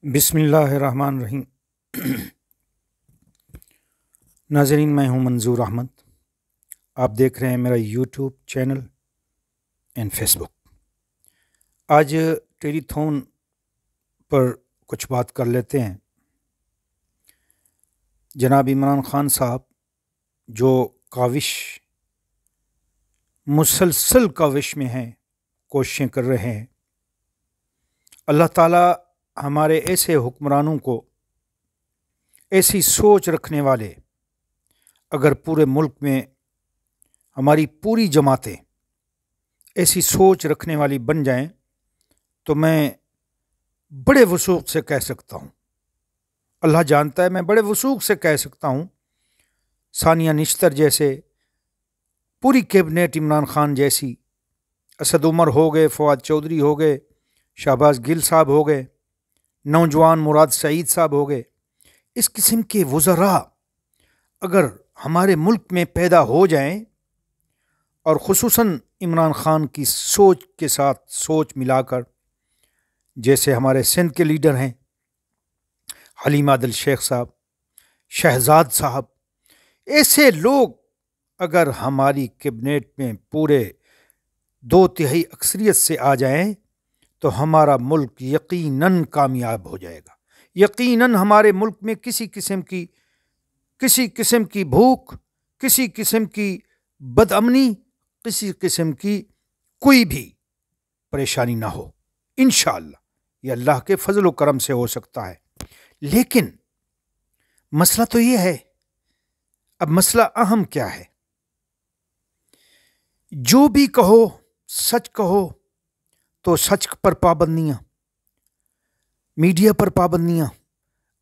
बिस्मिल्लाहिर्रहमानिर्रहीम। नाज़रीन, मैं हूं मंजूर अहमद। आप देख रहे हैं मेरा यूट्यूब चैनल एंड फेसबुक। आज टेलीथॉन पर कुछ बात कर लेते हैं। जनाब इमरान खान साहब जो काविश मुसलसल काविश में हैं, कोशिशें कर रहे हैं। अल्लाह ताला हमारे ऐसे हुक्मरानों को, ऐसी सोच रखने वाले, अगर पूरे मुल्क में हमारी पूरी जमातें ऐसी सोच रखने वाली बन जाएं तो मैं बड़े वसूख से कह सकता हूँ, अल्लाह जानता है, मैं बड़े वसूख से कह सकता हूँ, सानिया निश्तर जैसे पूरी कैबिनेट इमरान खान जैसी, असद उमर हो गए, फवाद चौधरी हो गए, शहबाज गिल साहब हो गए, नौजवान मुराद सईद साहब हो गए, इस किस्म के वज़रा अगर हमारे मुल्क में पैदा हो जाएं और ख़ुसूसन इमरान खान की सोच के साथ सोच मिलाकर, जैसे हमारे सिंध के लीडर हैं हलीम आदिल शेख साहब, शहजाद साहब, ऐसे लोग अगर हमारी कैबिनेट में पूरे 2/3 अक्सरियत से आ जाएं तो हमारा मुल्क यकीनन कामयाब हो जाएगा। यकीनन हमारे मुल्क में किसी किस्म की भूख, किसी किस्म की बदअमनी, किसी किस्म की कोई भी परेशानी ना हो। इंशाअल्लाह ये अल्लाह के फजल व करम से हो सकता है। लेकिन मसला तो ये है, अब मसला अहम क्या है? जो भी कहो, सच कहो तो सच पर पाबंदियां, मीडिया पर पाबंदियां,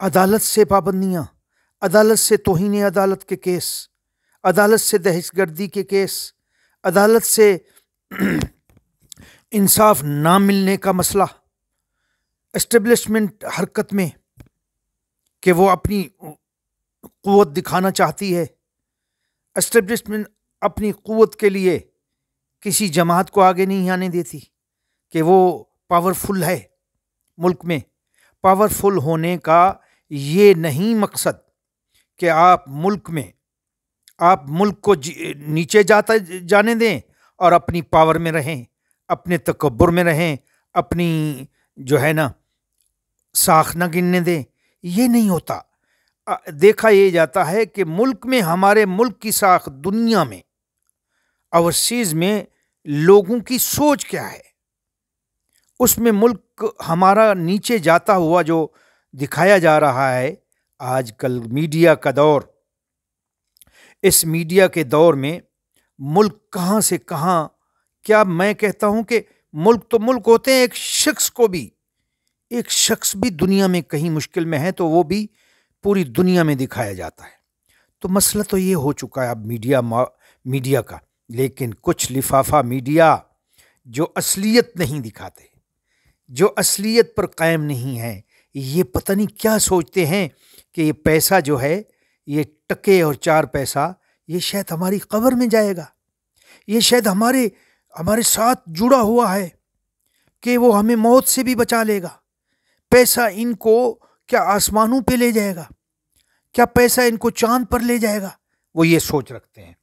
अदालत से पाबंदियां, अदालत से तौहीन अदालत के केस, अदालत से दहशतगर्दी के केस, अदालत से इंसाफ ना मिलने का मसला, एस्टेब्लिशमेंट हरकत में कि वो अपनी क़ुव्वत दिखाना चाहती है, एस्टेब्लिशमेंट अपनी क़ुव्वत के लिए किसी जमात को आगे नहीं आने देती कि वो पावरफुल है। मुल्क में पावरफुल होने का ये नहीं मकसद कि आप मुल्क को नीचे जाने दें और अपनी पावर में रहें, अपने तकब्बुर में रहें, अपनी जो है ना साख न गिनने दें। ये नहीं होता। देखा ये जाता है कि मुल्क में, हमारे मुल्क की साख दुनिया में, ओवरसीज में लोगों की सोच क्या है, उसमें मुल्क हमारा नीचे जाता हुआ जो दिखाया जा रहा है। आजकल मीडिया का दौर, इस मीडिया के दौर में मुल्क कहाँ से कहाँ, क्या मैं कहता हूँ कि मुल्क तो मुल्क होते हैं, एक शख्स भी दुनिया में कहीं मुश्किल में है तो वो भी पूरी दुनिया में दिखाया जाता है। तो मसला तो ये हो चुका है अब मीडिया का। लेकिन कुछ लिफाफा मीडिया जो असलियत नहीं दिखाते, जो असलियत पर कायम नहीं है, ये पता नहीं क्या सोचते हैं कि ये पैसा जो है, ये टके और 4 पैसा, ये शायद हमारी कब्र में जाएगा, ये शायद हमारे साथ जुड़ा हुआ है कि वो हमें मौत से भी बचा लेगा। पैसा इनको क्या आसमानों पे ले जाएगा? क्या पैसा इनको चांद पर ले जाएगा? वो ये सोच रखते हैं।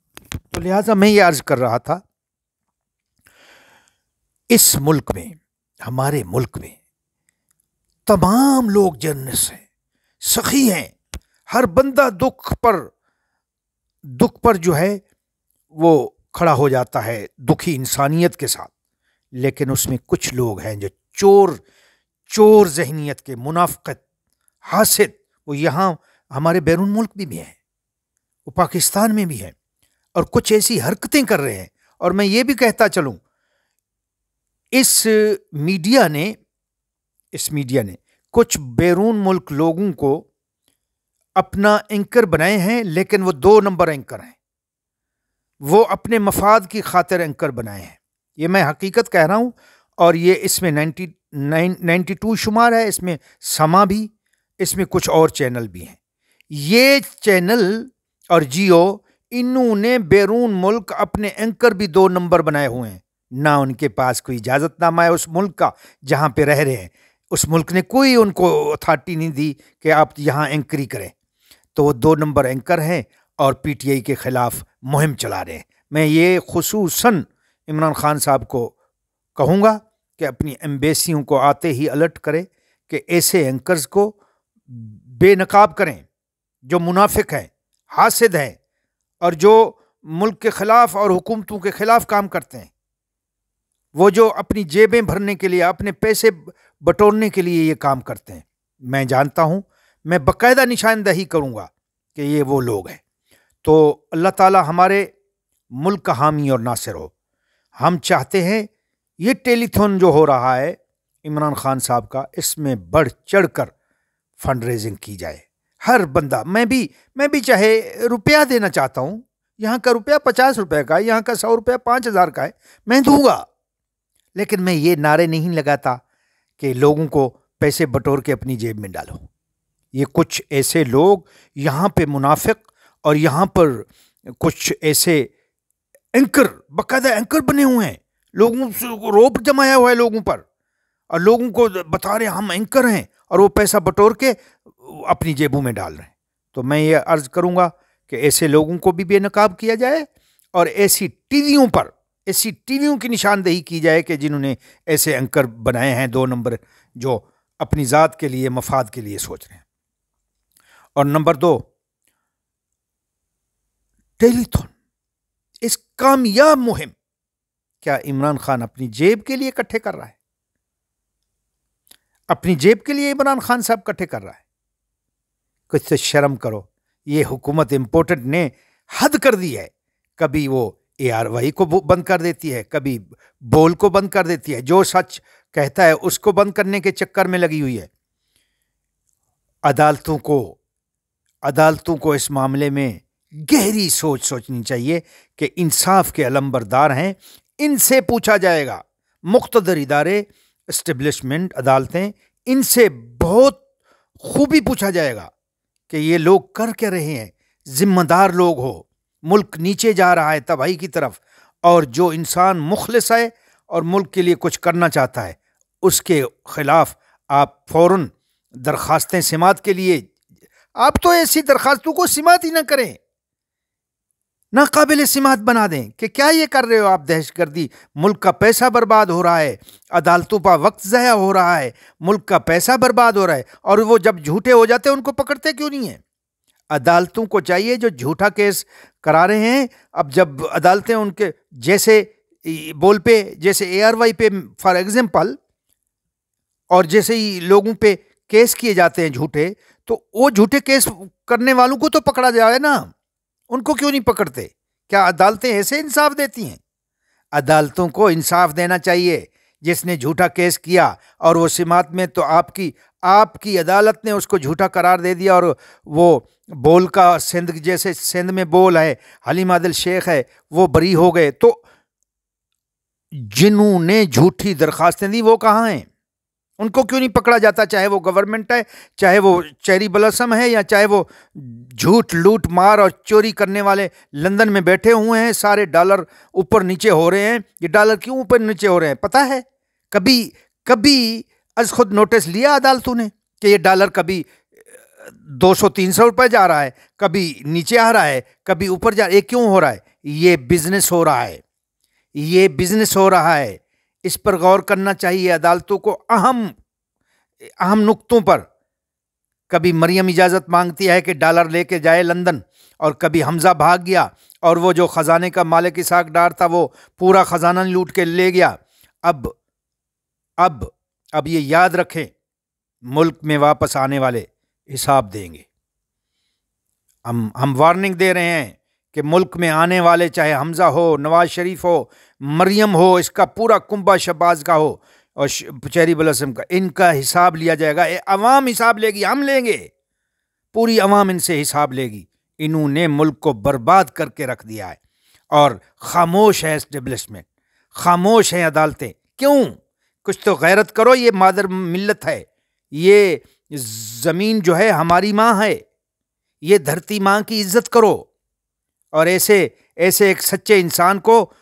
तो लिहाजा मैं ये अर्ज कर रहा था, इस मुल्क में, हमारे मुल्क में तमाम लोग जर्नलिस्ट हैं, सखी हैं, हर बंदा दुख पर जो है वो खड़ा हो जाता है दुखी इंसानियत के साथ। लेकिन उसमें कुछ लोग हैं जो चोर ज़हनियत के, मुनाफ़िक़त, हासिद, वो यहाँ हमारे बैरून मुल्क भी हैं, वो पाकिस्तान में भी हैं, और कुछ ऐसी हरकतें कर रहे हैं। और मैं ये भी कहता चलूँ, इस मीडिया ने कुछ बैरून मुल्क लोगों को अपना एंकर बनाए हैं, लेकिन वो 2 नंबर एंकर हैं। वो अपने मफाद की खातिर एंकर बनाए हैं। ये मैं हकीकत कह रहा हूँ। और ये इसमें 92 शुमार है, इसमें समा भी, इसमें कुछ और चैनल भी हैं। ये चैनल और जियो, इन्होंने बैरून मुल्क अपने एंकर भी 2 नंबर बनाए हुए हैं। ना उनके पास कोई इजाज़तनामा है उस मुल्क का जहाँ पे रह रहे हैं, उस मुल्क ने कोई उनको अथॉरिटी नहीं दी कि आप यहाँ एंकरी करें। तो वो 2 नंबर एंकर हैं और पीटीआई के ख़िलाफ़ मुहिम चला रहे हैं। मैं ये खुसूसन इमरान खान साहब को कहूँगा कि अपनी एम्बेसियों को आते ही अलर्ट करें कि ऐसे एंकर्स को बेनकाब करें जो मुनाफिक हैं, हासिद हैं और जो मुल्क के ख़िलाफ़ और हुकूमतों के ख़िलाफ़ काम करते हैं। वो जो अपनी जेबें भरने के लिए, अपने पैसे बटोरने के लिए ये काम करते हैं। मैं जानता हूँ, मैं बाकायदा निशानदही करूँगा कि ये वो लोग हैं। तो अल्लाह ताला हमारे मुल्क का हामी और नासिर हो। हम चाहते हैं ये टेलीथॉन जो हो रहा है इमरान खान साहब का, इसमें बढ़ चढ़ कर फंड रेजिंग की जाए। हर बंदा, मैं भी चाहे रुपया देना चाहता हूँ, यहाँ का रुपया 50 रुपये का है, यहाँ का 100 रुपया 5000 का है, मैं दूंगा। लेकिन मैं ये नारे नहीं लगाता कि लोगों को पैसे बटोर के अपनी जेब में डालो। ये कुछ ऐसे लोग यहाँ पे मुनाफिक और यहाँ पर कुछ ऐसे एंकर, बाकायदा एंकर बने हुए हैं, लोगों से रोब जमाया हुआ है लोगों पर, और लोगों को बता रहे हम एंकर हैं और वो पैसा बटोर के अपनी जेबों में डाल रहे हैं। तो मैं ये अर्ज करूँगा कि ऐसे लोगों को भी बेनकाब किया जाए और ऐसी टीवियों की निशानदेही की जाए कि जिन्होंने ऐसे एंकर बनाए हैं 2 नंबर, जो अपनी ज़ात के लिए, मफाद के लिए सोच रहे हैं। और नंबर 2, टेलीथॉन, इस कामयाब मुहिम, क्या इमरान खान अपनी जेब के लिए इकट्ठे कर रहा है? अपनी जेब के लिए इमरान खान साहब इकट्ठे कर रहा है? कुछ तो शर्म करो। ये हुकूमत इम्पोर्टेंट ने हद कर दी है। कभी वो ARY को बंद कर देती है, कभी बोल को बंद कर देती है, जो सच कहता है उसको बंद करने के चक्कर में लगी हुई है। अदालतों को इस मामले में गहरी सोचनी चाहिए कि इंसाफ के अलंबरदार हैं, इनसे पूछा जाएगा। मुख्तदर इदारे, एस्टेब्लिशमेंट, अदालतें, इनसे बहुत खूबी पूछा जाएगा कि ये लोग कर क्या रहे हैं। जिम्मेदार लोग हो, मुल्क नीचे जा रहा है तबाही की तरफ, और जो इंसान मुखलिस है और मुल्क के लिए कुछ करना चाहता है, उसके खिलाफ आप फौरन दरखास्तें सिमात के लिए, आप तो ऐसी दरखास्तों को सिमात ही ना करें, ना काबिल सिमात बना दें कि क्या ये कर रहे हो आप, दहशतगर्दी। मुल्क का पैसा बर्बाद हो रहा है, अदालतों पर वक्त ज़ाया हो रहा है, मुल्क का पैसा बर्बाद हो रहा है, और वो जब झूठे हो जाते हैं उनको पकड़ते क्यों नहीं है? अदालतों को चाहिए जो झूठा केस करा रहे हैं, अब जब अदालतें उनके जैसे बोल पे, जैसे ARY पे फॉर एग्जाम्पल, और जैसे ही लोगों पे केस किए जाते हैं झूठे, तो वो झूठे केस करने वालों को तो पकड़ा जाए ना, उनको क्यों नहीं पकड़ते? क्या अदालतें ऐसे इंसाफ देती हैं? अदालतों को इंसाफ देना चाहिए। जिसने झूठा केस किया और वो सिमात में, तो आपकी अदालत ने उसको झूठा करार दे दिया, और वो बोल का, सिंध जैसे सिंध में बोल है, हलीम आदिल शेख है, वो बरी हो गए। तो जिन्होंने झूठी दरखास्तें दी वो कहाँ हैं? उनको क्यों नहीं पकड़ा जाता? चाहे वो गवर्नमेंट है, चाहे वो चेरी ब्लॉसम है, या चाहे वो झूठ, लूट, मार और चोरी करने वाले लंदन में बैठे हुए हैं। सारे डॉलर ऊपर नीचे हो रहे हैं। ये डॉलर क्यों ऊपर नीचे हो रहे हैं पता है? कभी अज खुद नोटिस लिया अदालतों ने कि ये डॉलर कभी 200-300 रुपये जा रहा है, कभी नीचे आ रहा है, कभी ऊपर जा रहा है। ये क्यों हो रहा है? ये बिजनेस हो रहा है, ये बिजनेस हो रहा है। इस पर गौर करना चाहिए अदालतों को, अहम नुक्तों पर। कभी मरियम इजाज़त मांगती है कि डॉलर लेके जाए लंदन, और कभी हमजा भाग गया और वो जो ख़जाने का मालिक इसाक डार था वो पूरा ख़जाना लूट के ले गया। अब ये याद रखें, मुल्क में वापस आने वाले हिसाब देंगे। हम वार्निंग दे रहे हैं कि मुल्क में आने वाले, चाहे हमजा हो, नवाज शरीफ हो, मरियम हो, इसका पूरा कुंबा शहबाज का हो और चेरी ब्लॉसम का, इनका हिसाब लिया जाएगा। अवाम हिसाब लेगी, हम लेंगे, पूरी अवाम इनसे हिसाब लेगी। इन्होंने मुल्क को बर्बाद करके रख दिया है, और खामोश है एस्टेब्लिशमेंट, खामोश हैं अदालतें। क्यों? कुछ तो गैरत करो। ये मादर मिल्लत है, ये ज़मीन जो है हमारी माँ है, ये धरती माँ की इज्जत करो, और ऐसे एक सच्चे इंसान को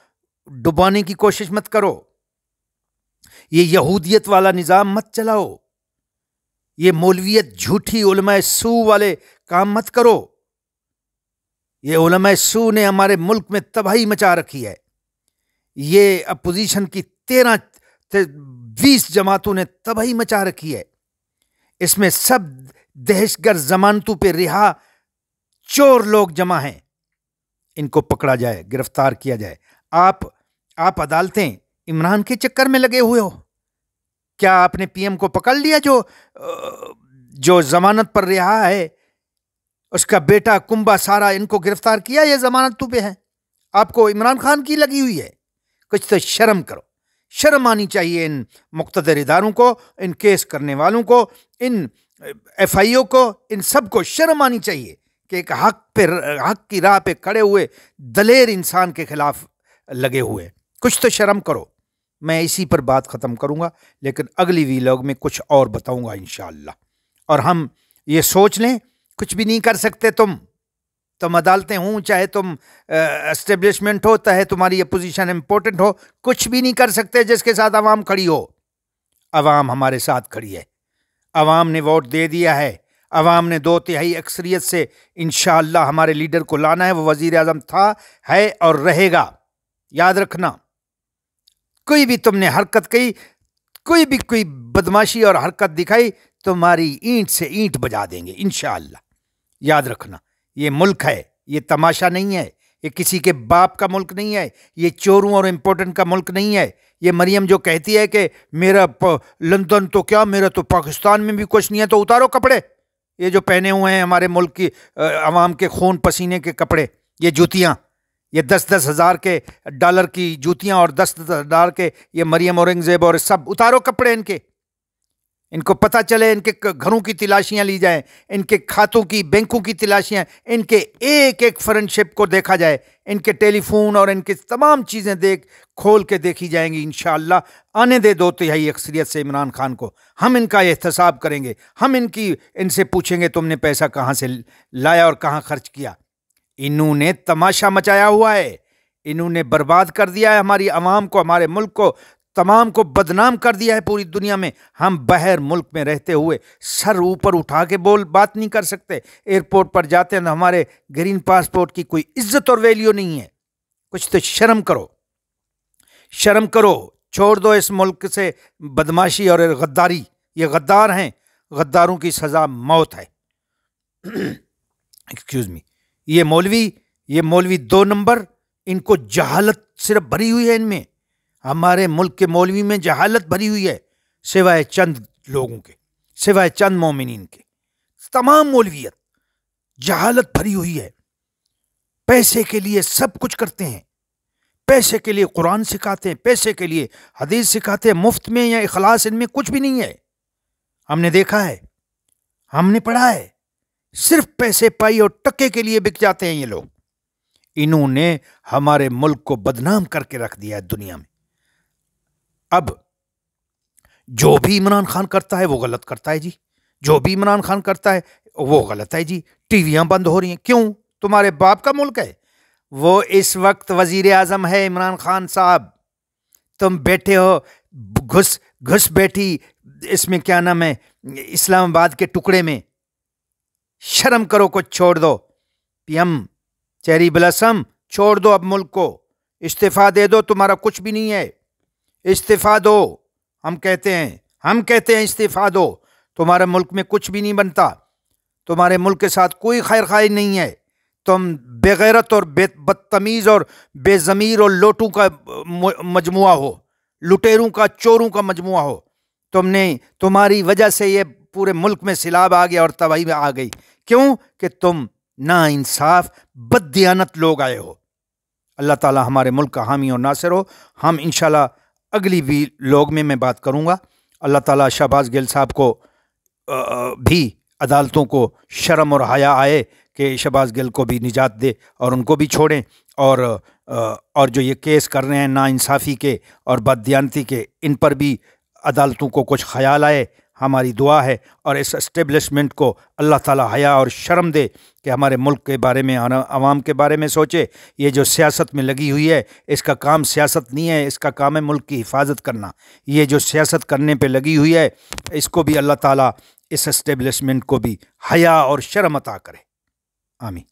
डुबाने की कोशिश मत करो। ये यहूदियत वाला निज़ाम मत चलाओ। ये मौलवियत झूठी उलमाए सू वाले काम मत करो। ये उलमाए सू ने हमारे मुल्क में तबाही मचा रखी है। ये अपोजिशन की 13-20 जमातों ने तबाही मचा रखी है। इसमें सब दहशतगर्द जमानतों पे रिहा चोर लोग जमा हैं। इनको पकड़ा जाए, गिरफ्तार किया जाए। आप अदालतें इमरान के चक्कर में लगे हुए हो। क्या आपने पीएम को पकड़ लिया जो जमानत पर रिहा है? उसका बेटा कुंबा सारा, इनको गिरफ्तार किया, ये जमानतों पे है। आपको इमरान खान की लगी हुई है। कुछ तो शर्म करो। शर्म आनी चाहिए इन मुक़्तदर इदारों को, इन केस करने वालों को, इन FIO को, इन सबको शर्म आनी चाहिए कि एक हक की राह पे खड़े हुए दलेर इंसान के खिलाफ लगे हुए। कुछ तो शर्म करो। मैं इसी पर बात ख़त्म करूँगा, लेकिन अगली वीलॉग में कुछ और बताऊँगा इंशाअल्लाह। और हम ये सोच लें, कुछ भी नहीं कर सकते तुम अदालतें हों, चाहे तुम एस्टेब्लिशमेंट हो, चाहे तुम्हारी अपोजिशन इम्पोर्टेंट हो, कुछ भी नहीं कर सकते जिसके साथ अवाम खड़ी हो। अवाम हमारे साथ खड़ी है। अवाम ने वोट दे दिया है। अवाम ने 2/3 अक्सरियत से इंशाअल्लाह हमारे लीडर को लाना है। वो वज़ीर आज़म था, है और रहेगा। याद रखना, कोई भी तुमने हरकत की, कोई बदमाशी और हरकत दिखाई, तुम्हारी ईंट से ईंट बजा देंगे इंशाअल्लाह। याद रखना, ये मुल्क है, ये तमाशा नहीं है। ये किसी के बाप का मुल्क नहीं है। ये चोरों और इम्पोर्टेंट का मुल्क नहीं है। ये मरियम जो कहती है कि मेरा लंदन तो क्या, मेरा तो पाकिस्तान में भी कुछ नहीं है, तो उतारो कपड़े। ये जो पहने हुए हैं हमारे मुल्क की अवाम के खून पसीने के कपड़े, ये जूतियाँ, ये 10-10 हज़ार के डॉलर की जूतियाँ और 10 डॉलर के ये मरियम औरंगजेब और सब, उतारो कपड़े इनके। इनको पता चले, इनके घरों की तलाशियां ली जाएं, इनके खातों की, बैंकों की तलाशियां, इनके एक एक फ्रेंडशिप को देखा जाए, इनके टेलीफोन और इनके तमाम चीज़ें खोल के देखी जाएंगी इंशाअल्लाह। आने दे 2/3 अक्सरियत से इमरान खान को। हम इनका एहतसाब करेंगे। हम इनसे पूछेंगे तुमने पैसा कहाँ से लाया और कहाँ खर्च किया। इन्होंने तमाशा मचाया हुआ है। इन्होंने बर्बाद कर दिया है हमारी आवाम को, हमारे मुल्क को, तमाम को बदनाम कर दिया है पूरी दुनिया में। हम बाहर मुल्क में रहते हुए सर ऊपर उठा के बात नहीं कर सकते। एयरपोर्ट पर जाते हैं तो हमारे ग्रीन पासपोर्ट की कोई इज्जत और वैल्यू नहीं है। कुछ तो शर्म करो, शर्म करो। छोड़ दो इस मुल्क से बदमाशी और गद्दारी। ये गद्दार हैं, गद्दारों की सज़ा मौत है। Excuse me. ये मौलवी 2 नंबर, इनको जहालत सिर्फ भरी हुई है इनमें। हमारे मुल्क के मौलवी में जहालत भरी हुई है, सिवाय चंद लोगों के, सिवाय चंद मोमिनीन के। तमाम मौलवियत जहालत भरी हुई है। पैसे के लिए सब कुछ करते हैं। पैसे के लिए कुरान सिखाते हैं, पैसे के लिए हदीस सिखाते हैं, मुफ्त में या इखलास इनमें कुछ भी नहीं है। हमने देखा है, हमने पढ़ा है। सिर्फ पैसे पाई और टक्के के लिए बिक जाते हैं ये लोग। इन्होंने हमारे मुल्क को बदनाम करके रख दिया है दुनिया में। अब जो भी इमरान खान करता है वो गलत करता है जी। जो भी इमरान खान करता है वो गलत है जी। टीवियां बंद हो रही हैं, क्यों? तुम्हारे बाप का मुल्क है। वो इस वक्त वजीर आजम है इमरान खान साहब। तुम बैठे हो घुस बैठी इसमें, क्या नाम है, इस्लामाबाद के टुकड़े में। शर्म करो, कुछ छोड़ दो। पीएम चेरी ब्लॉसम, छोड़ दो अब मुल्क को, इस्तीफा दे दो। तुम्हारा कुछ भी नहीं है, इस्तीफा दो। हम कहते हैं इस्तीफा दो। तुम्हारे मुल्क में कुछ भी नहीं बनता। तुम्हारे मुल्क के साथ कोई खैर खाई नहीं है। तुम बेगैरत और बदतमीज और बेज़मीर और लोटू का मजमुआ हो, लुटेरों का, चोरों का मजमुआ हो। तुम्हारी वजह से ये पूरे मुल्क में सिलाब आ गया और तबाही में आ गई। क्यों? कि तुम नाइंसाफ बददियानत लोग आए हो। अल्लाह ताला हमारे मुल्क का हामी और नासिर हो। हम इंशाल्लाह अगली व्लॉग में मैं बात करूँगा। अल्लाह ताला शहबाज गिल साहब को भी, अदालतों को शर्म और हया आए कि शहबाज गिल को भी निजात दे और उनको भी छोड़ें। और जो ये केस कर रहे हैं नाइंसाफ़ी के और बददियानती के, इन पर भी अदालतों को कुछ ख्याल आए। हमारी दुआ है। और इस एस्टेब्लिशमेंट को अल्लाह ताला हया और शर्म दे कि हमारे मुल्क के बारे में, आवाम के बारे में सोचे। ये जो सियासत में लगी हुई है, इसका काम सियासत नहीं है, इसका काम है मुल्क की हिफाजत करना। ये जो सियासत करने पे लगी हुई है, इसको भी अल्लाह ताला इस एस्टेब्लिशमेंट को भी हया और शर्म अता करे। आमीन।